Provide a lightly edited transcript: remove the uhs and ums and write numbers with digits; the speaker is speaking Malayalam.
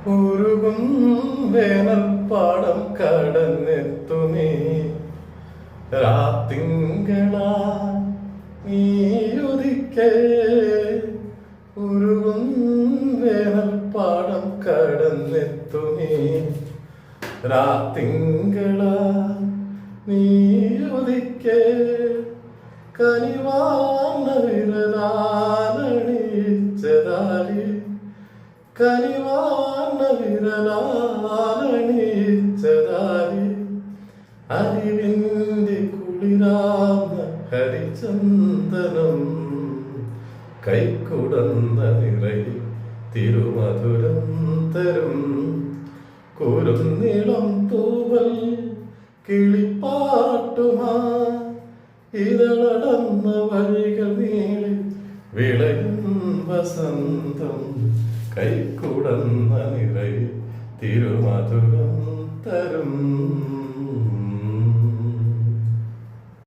ഉരുകും വേനൽ പാടം കടന്നെത്തുമേ രാത്തിങ്കളാ നീയുദിക്കേ. ഉരുകും വേനൽ പാടം കടന്നെത്തുമേ രാത്തിങ്കളാ നീയുദിക്കേ. കനിവാർന്ന വിരലാലണിച്ചതാലി കനിവാർന്ന വിരലാലണിച്ചതാലി അറിവിൻ്റെ കുളിരാർന്ന ഹരിചന്ദനം കൈക്കുടന്ന നിറയിൽ തിരുമധുരം തരും കുരുന്നിളം തൂവൽ കിളിപ്പാട്ടുമാ ഇതളടന്ന വഴികൾ നീളി വിളയും വസന്തം കൈക്കുടന്ന നിറയിൽ തിരുമധുരം തരും.